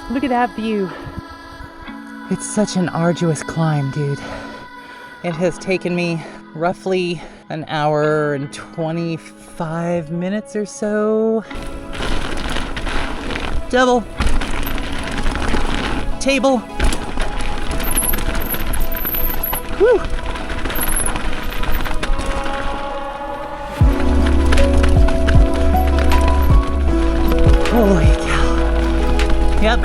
Look at that view. It's such an arduous climb, dude. It has taken me roughly an hour and 25 minutes or so. Double. Table. Whew. Holy cow. Yep.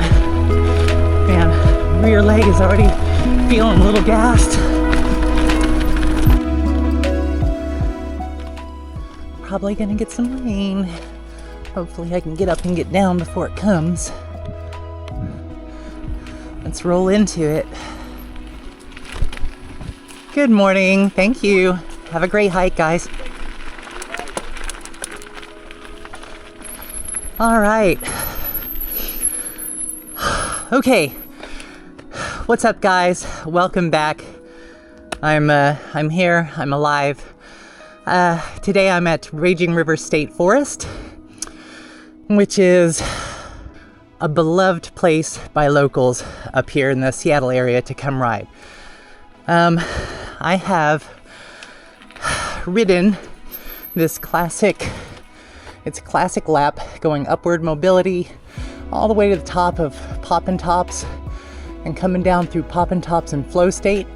Man, rear leg is already feeling a little gassed. Probably gonna get some rain. Hopefully I can get up and get down before it comes. Let's roll into it. Good morning. Thank you. Have a great hike, guys. All right. Okay. What's up, guys? Welcome back. I'm here. I'm alive. Today I'm at Raging River State Forest, which is a beloved place by locals up here in the Seattle area to come ride. I have ridden this classic lap going upward mobility all the way to the top of Poppin Tops and coming down through Poppin Tops and flow state.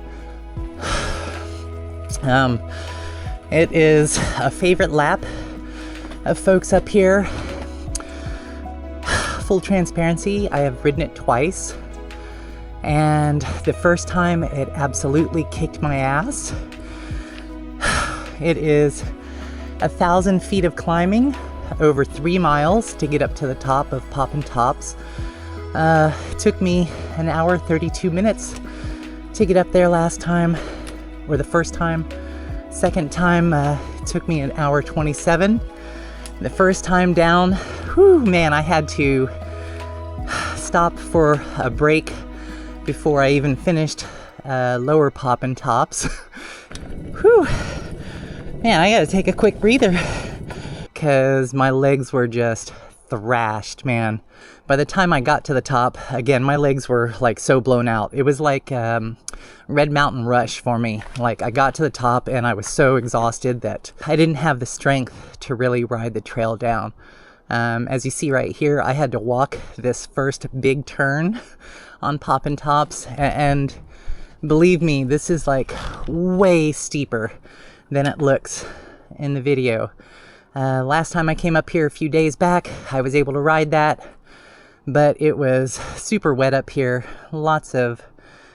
It is a favorite lap of folks up here. Full transparency, I have ridden it twice. And the first time it absolutely kicked my ass. It is 1,000 feet of climbing, over 3 miles to get up to the top of Poppin Tops. It took me an hour 32 minutes to get up there last time, or the first time. Second time took me an hour 27. The first time down, whew, man, I had to stop for a break before I even finished lower Poppin Tops. Whew. Man, I gotta take a quick breather because my legs were just thrashed, man. By the time I got to the top, again, my legs were like so blown out. It was like Red Mountain Rush for me. Like I got to the top and I was so exhausted that I didn't have the strength to really ride the trail down. As you see right here, I had to walk this first big turn on Poppin Tops, and believe me, this is like way steeper than it looks in the video. Last time I came up here a few days back, I was able to ride that, but it was super wet up here. Lots of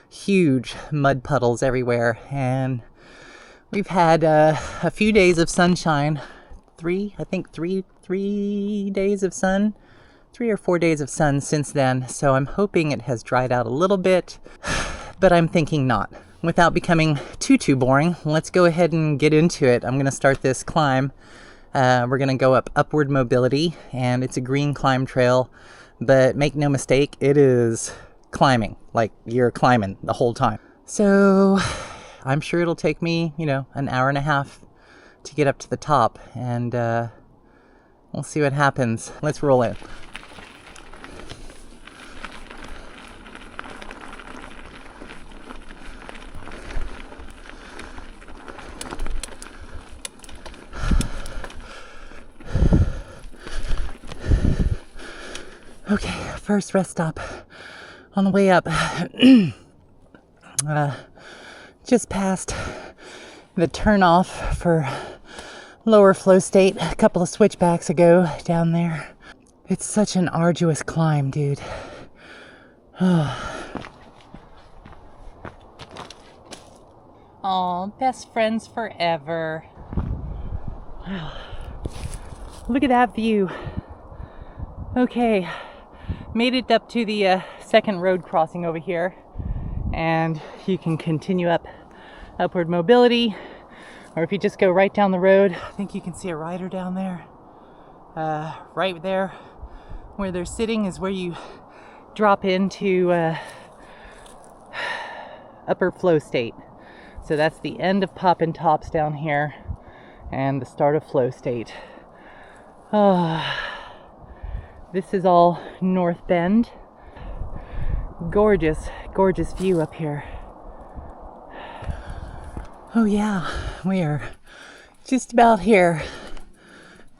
huge mud puddles everywhere, and we've had a few days of sunshine. Three days of sun, 3 or 4 days of sun since then, so I'm hoping it has dried out a little bit, but I'm thinking not. Without becoming too boring, let's go ahead and get into it. I'm going to start this climb. We're going to go up upward mobility, and it's a green climb trail, but make no mistake, it is climbing, like you're climbing the whole time. So I'm sure it'll take me, an hour and a half to get up to the top, and we'll see what happens. Let's roll in. Okay, first rest stop on the way up. Just past the turnoff for lower flow state a couple of switchbacks ago down there. It's such an arduous climb, dude. Oh, best friends forever. Wow. Look at that view. Okay, made it up to the second road crossing over here, and you can continue up upward mobility, or if you just go right down the road, I think you can see a rider down there. Right there where they're sitting is where you drop into upper flow state. So that's the end of Poppin Tops down here and the start of flow state. This is all North Bend. Gorgeous, gorgeous view up here. Oh yeah, we are just about here.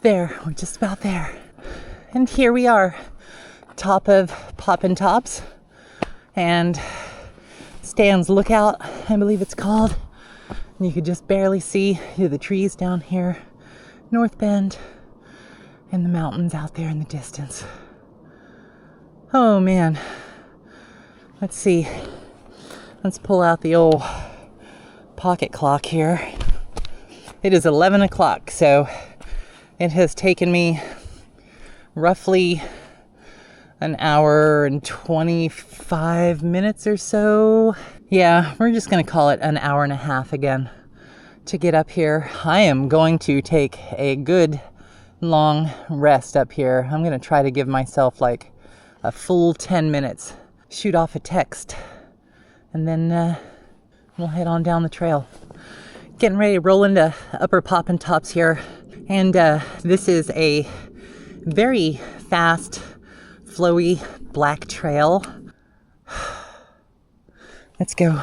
There, we're just about there. And here we are, top of Poppin Tops and Stan's Lookout, I believe it's called. And you could just barely see the trees down here, North Bend, and the mountains out there in the distance. Oh man. Let's see. Let's pull out the old pocket clock here. It is 11 o'clock, so it has taken me roughly an hour and 25 minutes or so. Yeah, we're just gonna call it an hour and a half again to get up here. I am going to take a good long rest up here. I'm gonna try to give myself like a full 10 minutes. Shoot off a text, and then we'll head on down the trail. Getting ready to roll into Upper Poppin Tops here, and this is a very fast, flowy black trail. Let's go.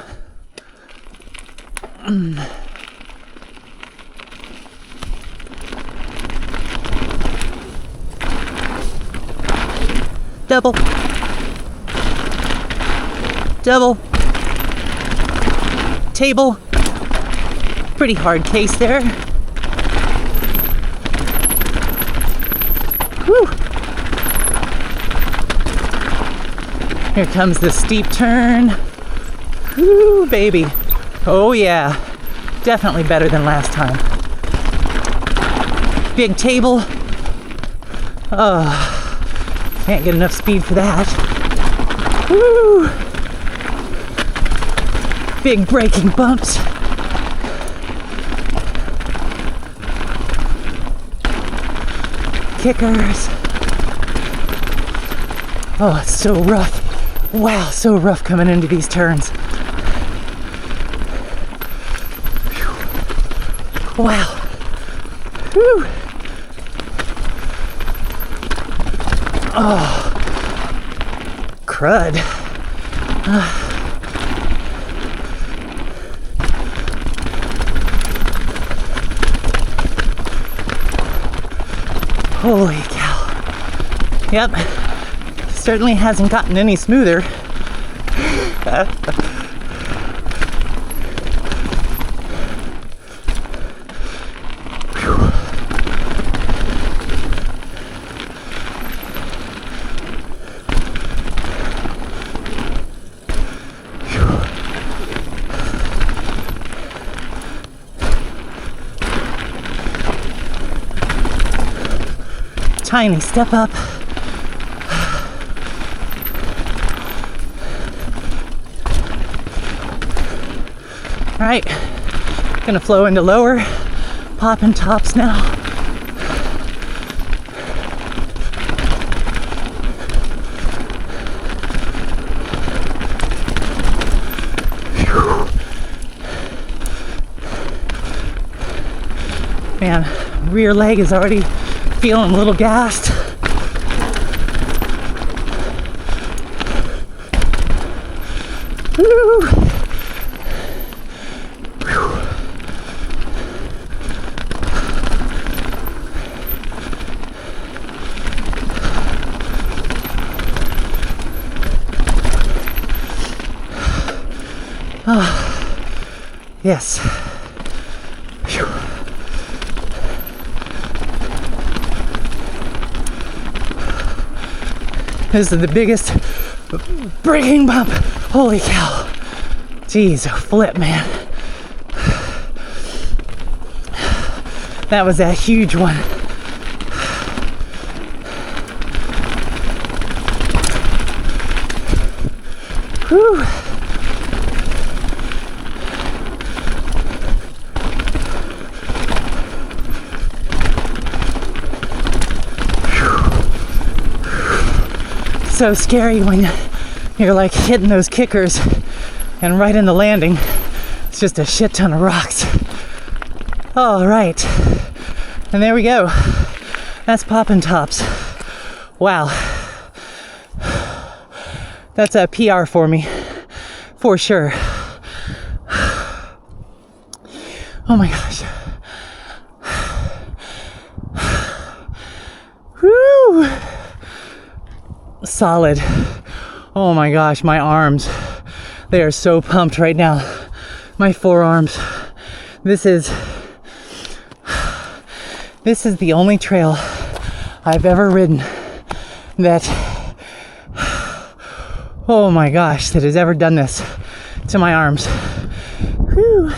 Double. Double. Table. Pretty hard case there. Whew. Here comes the steep turn. Woo, baby. Oh yeah. Definitely better than last time. Big table. Oh, can't get enough speed for that. Woo! Big braking bumps. Kickers. Oh, it's so rough. Wow, so rough coming into these turns. Whew. Wow. Whew. Oh. Crud. Holy cow. Yep. Certainly hasn't gotten any smoother. Tiny step up. All right, gonna flow into lower Poppin Tops now. Man, rear leg is already feeling a little gassed. Woo. Oh, yes. Whew. This is the biggest braking bump. Holy cow. Jeez, flip, man. That was a huge one. Whew. So scary when you're like hitting those kickers and right in the landing it's just a shit ton of rocks. All right, and there we go. That's Poppin Tops. Wow, That's a PR for me, for sure. Oh my gosh. Woo! Solid. Oh my gosh, my arms. They are so pumped right now. My forearms. This is the only trail I've ever ridden that, oh my gosh, that has ever done this to my arms. Whew.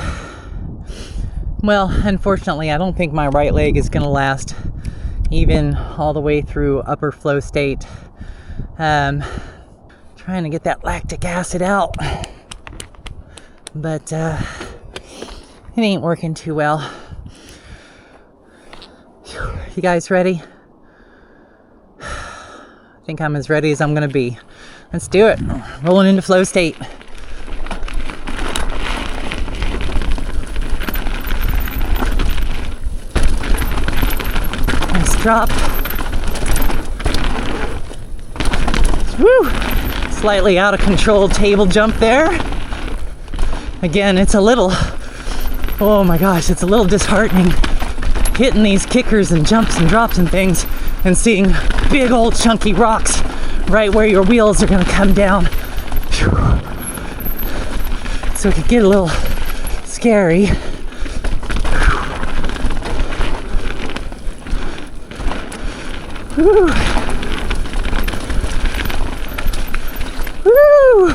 Well, unfortunately, I don't think my right leg is gonna last even all the way through upper flow state. Trying to get that lactic acid out, but it ain't working too well. You guys ready? I think I'm as ready as I'm gonna be. Let's do it. Rolling into flow state. Nice drop. Woo! Slightly out of control table jump there. Again, it's a little, oh my gosh, it's a little disheartening hitting these kickers and jumps and drops and things and seeing big old chunky rocks right where your wheels are gonna come down. So it could get a little scary. Woo! Woo!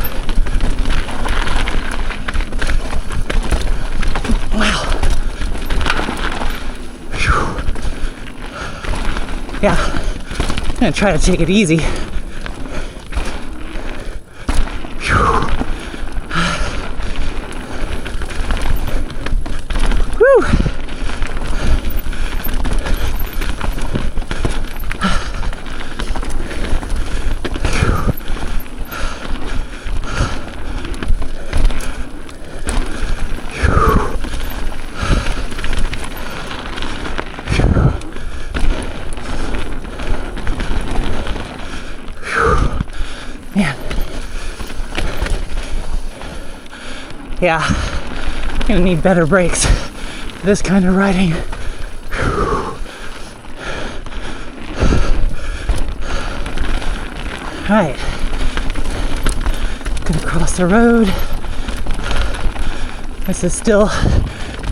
Wow. Yeah, I'm gonna try to take it easy. Woo! Yeah, I'm gonna need better brakes for this kind of riding. Alright, gonna cross the road. This is still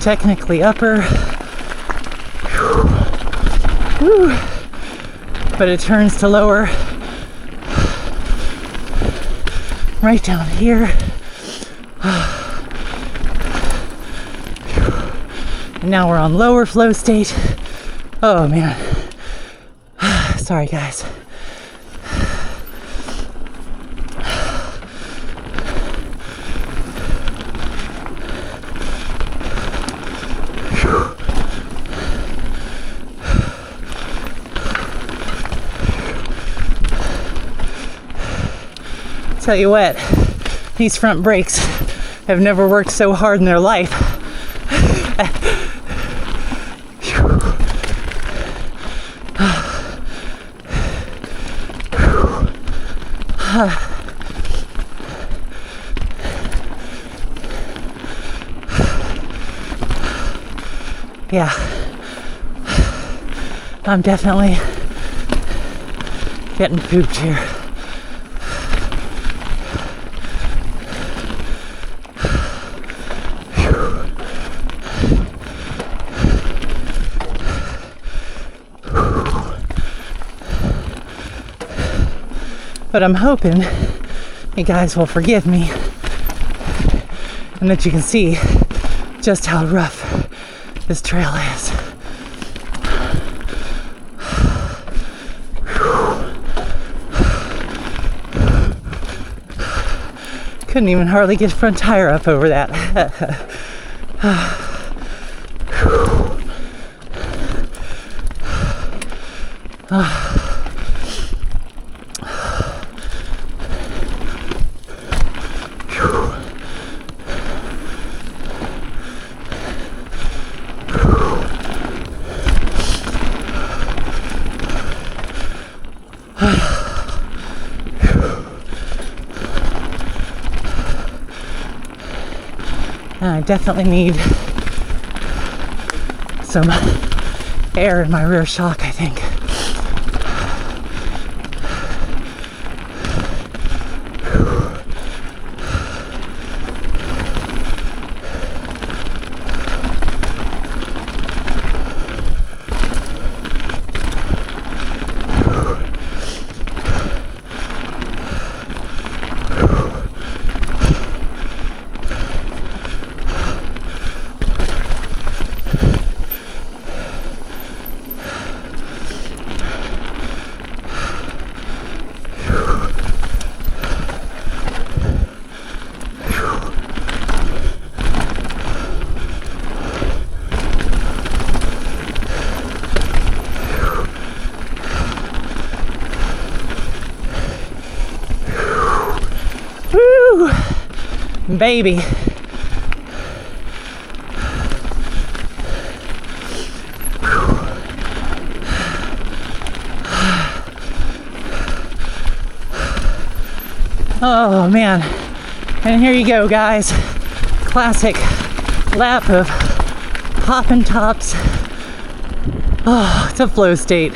technically upper. Whew. But it turns to lower right down here. And now we're on lower flow state. Oh man. Sorry guys. Tell you what, these front brakes have never worked so hard in their life. Yeah, I'm definitely getting pooped here. But I'm hoping you guys will forgive me and that you can see just how rough this trail is. Couldn't even hardly get front tire up over that. And I definitely need some air in my rear shock, I think. Woo! Baby. Oh man. And here you go, guys. Classic lap of Poppin Tops. Oh, it's a flow state.